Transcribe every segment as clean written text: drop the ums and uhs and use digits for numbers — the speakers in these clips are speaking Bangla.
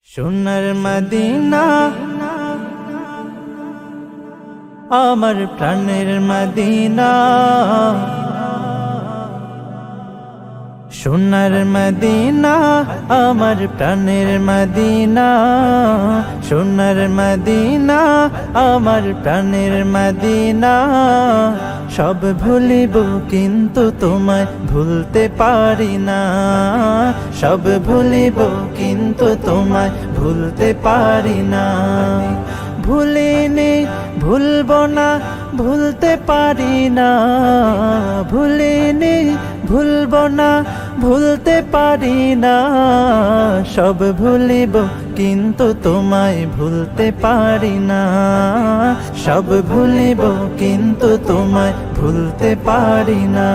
সোনার মদিনা আমার প্রাণের মদিনা, সোনার মদিনা আমার প্রাণের মদিনা, সোনার মদিনা আমার প্রাণের মদিনা। সব ভুলিব কিন্তু তোমায় ভুলতে পারি না, সব ভুলিব কিন্তু তোমায় ভুলতে পারি না। ভুলিনি ভুলবো না ভুলতে পারি না, ভুলিনি ভুলবো না ভুলতে পারি না। সব ভুলিব কিন্তু তোমায় ভুলতে পারি না, সব ভুলিব কিন্তু তোমায় ভুলতে পারি না।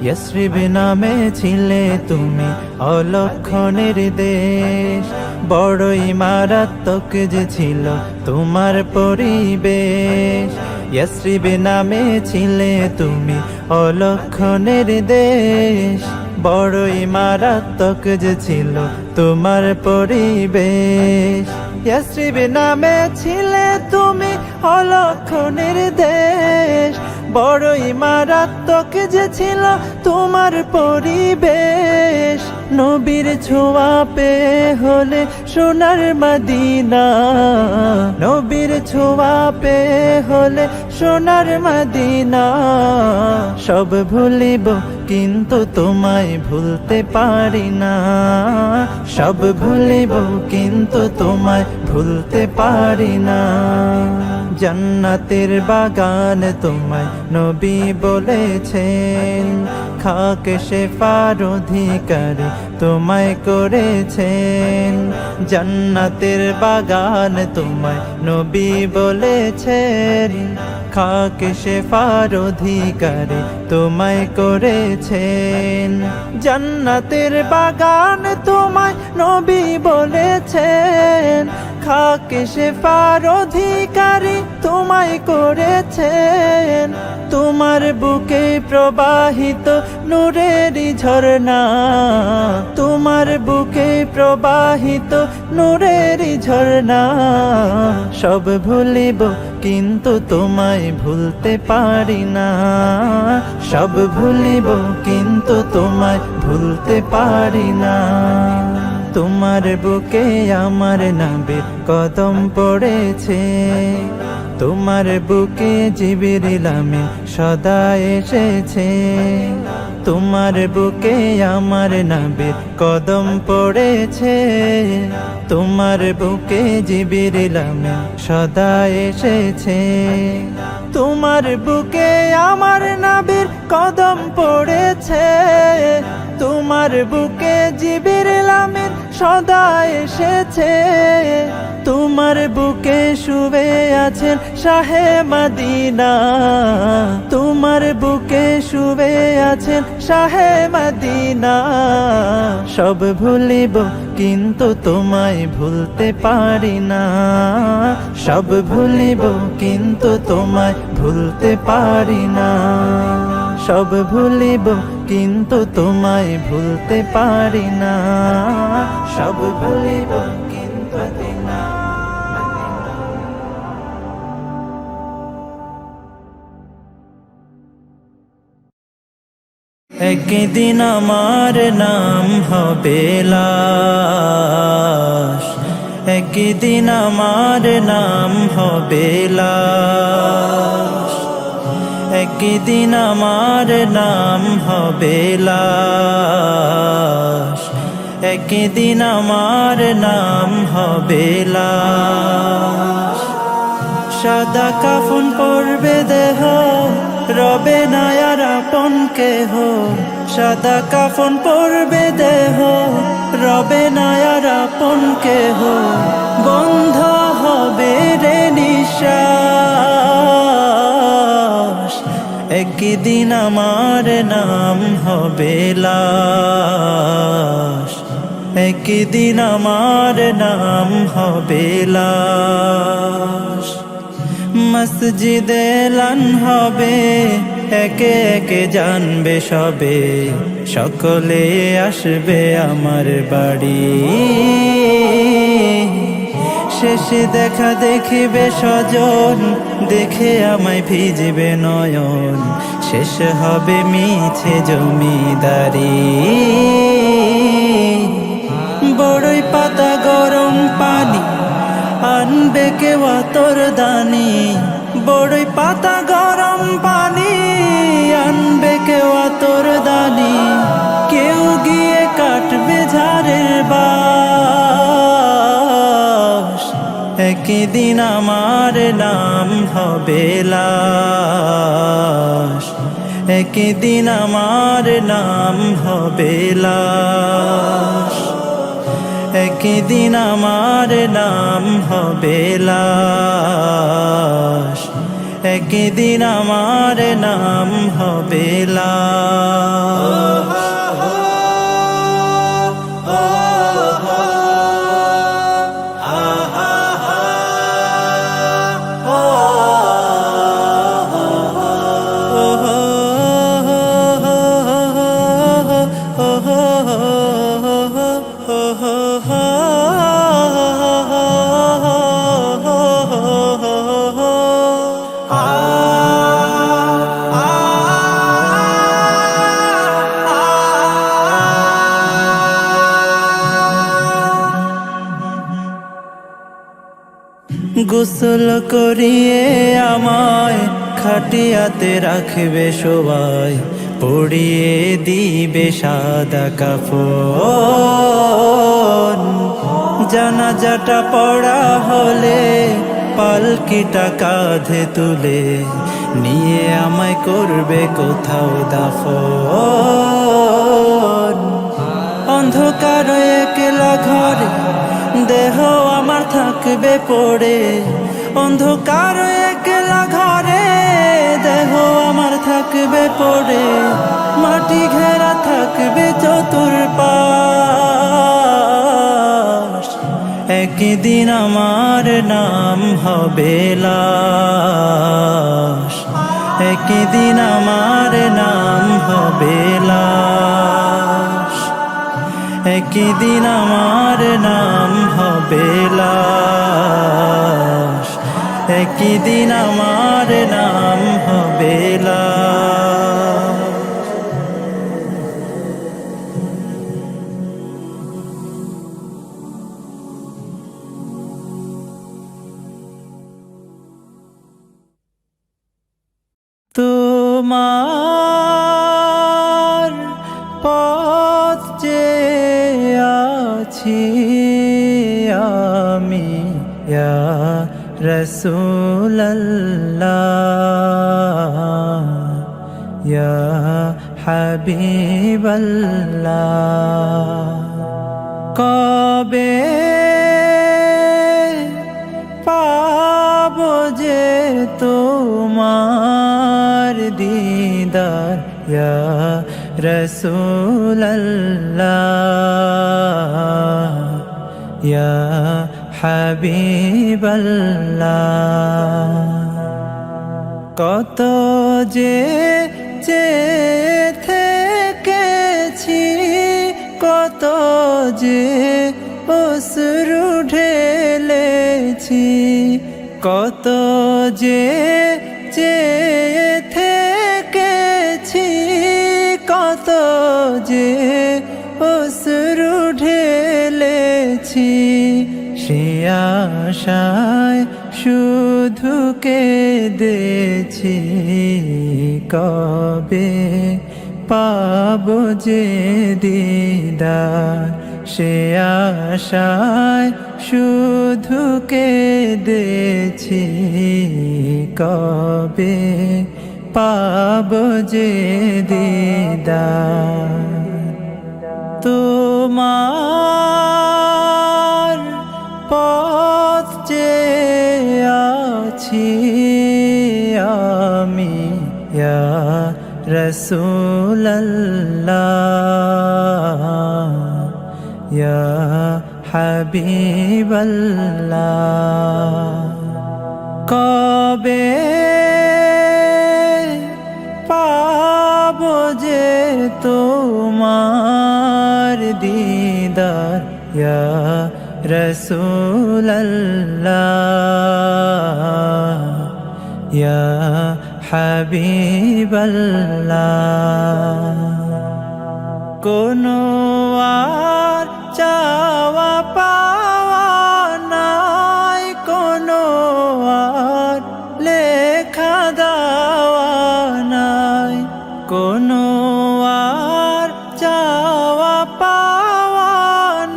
ইয়াসরিব নামে ছিলে তুমি অলক্ষণের দেশ, বড়ই মারাত্মক যে ছিল তোমার পরিবেশ। ইয়াসরিব নামে ছিলে তুমি অলক্ষণের দেশ, বড়ই মারাত্মক যে ছিল তোমার পরিবেশ। ইয়াসরিব নামে ছিলে তুমি অলক্ষণের দেশ, বড়ই মারাত্মক যে ছিল তোমার পরিবেশ। নবীর ছোঁয়া পেয়ে হলে সোনার মদিনা, নবীর ছোঁয়া পেয়ে হলে সোনার মদিনা। সব ভুলিব কিন্তু তোমায় ভুলতে পারি না, সব ভুলিব কিন্তু তোমায় ভুলতে পারি না। জান্নাতের বাগান তোমায় নবী বলেছেন, খাক শেফার অধিকারী তোমায় করেছেন। জান্নাতের বাগান তোমায় নবী বলেছেন, খাক শেফার অধিকারী তোমায় করেছেন। জান্নাতের বাগান তোমায় নবী বলেছেন, খাক শেফার অধিকারী তোমায় করেছেন। তোমার বুকে প্রবাহিত নূরের ঝরনা, তোমার বুকে প্রবাহিত নূরের ঝরনা। সব ভুলিব কিন্তু তোমায় ভুলতে পারি না, সব ভুলিব কিন্তু তোমায় ভুলতে পারি না। তোমার বুকে আমার নবীর কদম পড়েছে, তোমার বুকে জিবরিল আমিন সদা এসেছে। তোমার বুকে আমার নবীর কদম পড়েছে, তোমার বুকে জিবরিল আমিন সদা এসেছে। তোমার বুকে আমার নবীর কদম পড়েছে, তোমার বুকে জিবরিল আমিন সদা এসেছে। তোমার বুকে শুয়ে আছেন শাহে মদিনা, তোমার বুকে শুয়ে আছেন শাহে মদিনা। সব ভুলিব কিন্তু তোমায় ভুলতে পারি না, সব ভুলিব কিন্তু তোমায় ভুলতে পারি না। সব ভুলিব কিন্তু তোমায় ভুলতে পারি না, সব ভুলিব কিন্তু না। একদিন আমার নাম হবে লাশ, একদিন আমার নাম হবে লাশ, একদিন আমার নাম হবে লাশ, একদিন আমার নাম হবে লাশ। সাদা কাফন পরবে দেহ, রবে না আর আপন কেহ। সাদা কাফন পরবে দেহ, রবে না আর আপন কেহ। বন্ধ হবে রে নিঃশ্বাস, একদিন আমার নাম হবে লাশ, একদিন আমার নাম হবে লাশ। মসজিদে এলান হবে, একে একে জানবে সবে, সকলে আসবে আমার বাড়ি। এসে দেখা দেখিবে স্বজন, দেখে আমায় ভিজবে নয়ন, শেষ হবে মিছে জমিদারি। বড়ই পাতা গরম পানি আনবে কেউ আতর দানি, বড়ই পাতা গরম পানি আনবে কেউ আতর দানি, কেউ গিয়ে কাটবে ঝাড়ের বাঁশ, একদিন আমার নাম হবে লাশ, একদিন আমার নাম হবে লাশ, একদিন আমার নাম হবে লাশ, একদিন আমার নাম হবে লাশ। গোসল করিয়ে আমায় খাটিয়াতে রাখবে সবাই, পরিয়ে দিবে সাদা কাফন। জানাজাটা পড়া হলে পালকিটা কাঁধে তুলে নিয়ে আমায় করবে কোথাও দাফন। অন্ধকার একলা ঘরে দেহ আমার থাকবে পড়ে, অন্ধকার একলা ঘরে দেহ আমার থাকবে পড়ে, মাটি ঘেরা থাকবে চতুর্পাশ, একদিন আমার নাম হবে লাশ, একদিন আমার নাম হবে লাশ, একদিন আমার নাম হবে লাশ, একদিন আমার নাম হবে লাশ। তোমার পথ যে আছি আমি ইয়া রাসূলুল্লাহ, ইয়া হাবিবাল্লাহ। কবে পাবো যে তোমার দিদার ইয়া রাসূলুল্লাহ, ইয়া হাবিবাল্লাহ। কত যে থেকেছি, কত যে অশ্রু ঢেলেছি, কত যে থেকেছি, কত যে অশ্রু ঢেলেছি, সে আশায় শুধু কেঁদেছি। কবে পাবো যে দিদার, সে আশায় শুধু কেঁদেছি। কবে পাবো যে দিদার, তোমার পথ যে আছি আমি ইয়া রাসূলুল্লাহ, ইয়া হাবিবাল্লাহ। কবে পাবো যে তোমার দিদার ইয়া রসূলাল্লাহ ইয়া হাবিবাল্লাহ কোনো আর চাওয়া পাওয়া নাই কোনো আর লেখা দেওয়া নাই কোনো আর চাওয়া পাওয়া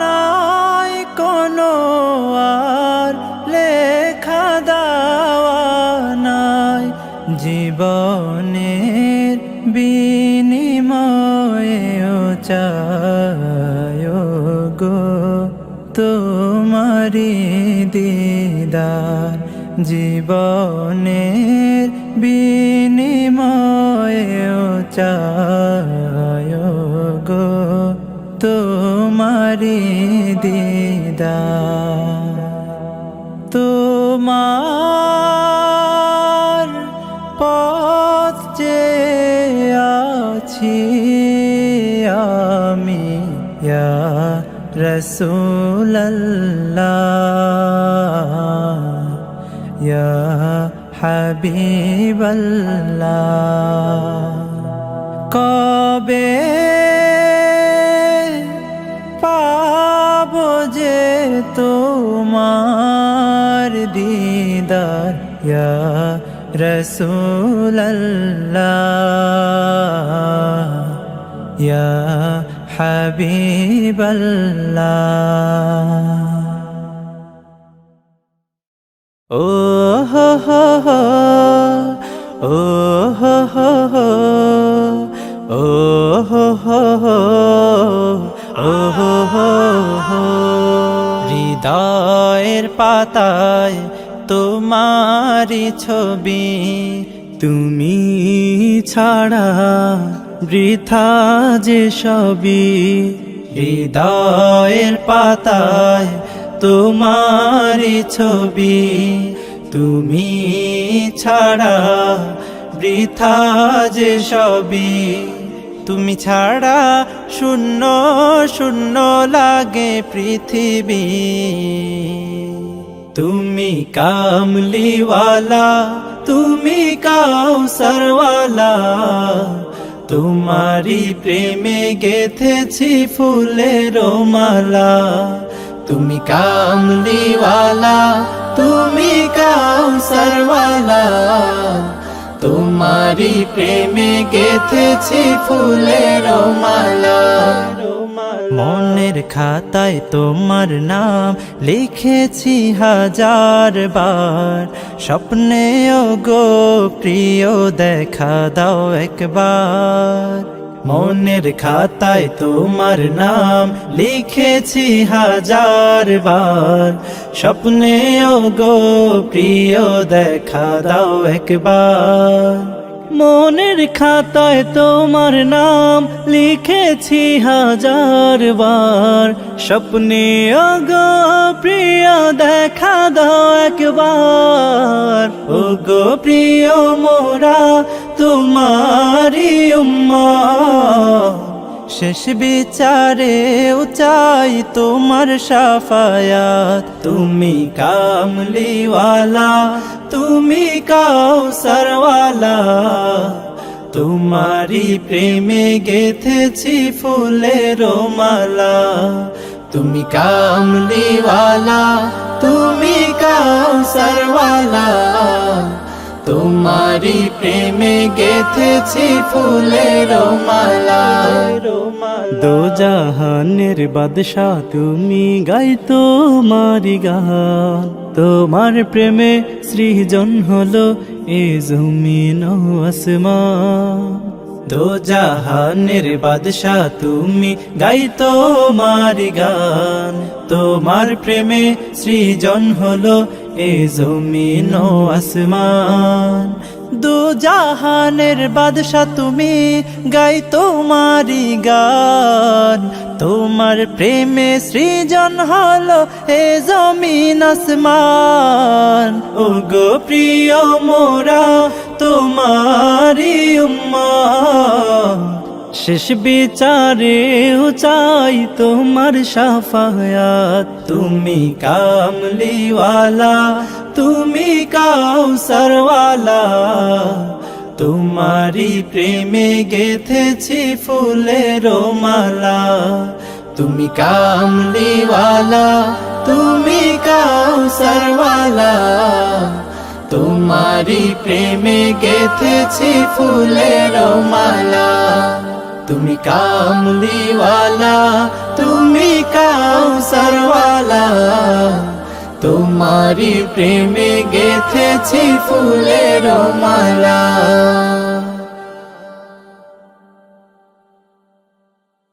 নাই কোনো আর লেখা দেওয়া নাই জীবনের বিনিময়েও চাই গো তোমারি দিদার জীবনের বিনিময়েও চাই গো তোমারি দিদার তোমার পথ যে আছি আমি ইয়া রাসূলুল্লাহ ইয়া হাবিবাল্লাহ কবে পাবো যে তোমার দিদার ইয়া রাসূলুল্লাহ ইয়া হাবিবাল্লাহ ও হো হো হো ও হো হো হো ও হো হো হো ও হো হো হো হৃদয়ের পাতায় তোমারি ছবি তুমি ছাড়া বৃথা যে সবই হৃদয়ের পাতায় তোমারি ছবি তুমি ছাড়া বৃথা যে সবই তুমি ছাড়া শূন্য শূন্য লাগে পৃথিবী তুমি কামলিওয়ালা তুমি কাউসারওয়ালা তোমারি প্রেমে গেথেছি ফুলের মালা তুমি কামলিওয়ালা তুমি কাউসারওয়ালা তোমারি প্রেমে গেথেছি ফুলের মালা মনের খাতায় তোমার নাম লিখেছি হাজার বার স্বপ্নেও গো প্রিয় দেখা দাও একবার মনের খাতায় তোমার নাম লিখেছি হাজার বার স্বপ্নেও গো প্রিয় দেখা দাও একবার মনের খাতায় তোমার নাম লিখেছি হাজার বার স্বপ্নে গো প্রিয় দেখা দাও একবার ও গো প্রিয় মোরা তোমারি উম্মত শেষ বিচারে চাই তোমার শাফায়াত তুমি কামলিওয়ালা তুমি কাউসারওয়ালা তোমারি প্রেমে গেথেছি ফুলের মালা তুমি কামলিওয়ালা তুমি কাউসারওয়ালা তোমারি প্রেমে গেথেছি ফুলের মালা দো জাহানের বাদশা তুমি গাই তোমারি গান তোমার প্রেমে সৃজন হলো এ জমিন ও আসমান দো জাহানের বাদশা তুমি গাই তোমারি গান তোমার প্রেমে সৃজন হলো এ জমিন ও আসমান দো জাহানের বাদশা তুমি গাই তোমারি গান তোমার প্রেমে সৃজন হলো হে জমিন আসমান ও গো প্রিয় মোরা তোমারি উম্মত শেষ বিচারেও চাই তোমার শাফায়াত। তুমি কামলিওয়ালা, তুমি কাউসারওয়ালা, তোমারি প্রেমে গেথেছি ফুলের মালা। তুমি কামলিওয়ালা, তুমি কাউসারওয়ালা, তোমারি প্রেমে গেথেছি ফুলের মালা। তুমি কামলিওয়ালা, তুমি কাউসারওয়ালা, তোমারি প্রেমে গেথেছি ফুলের মালা।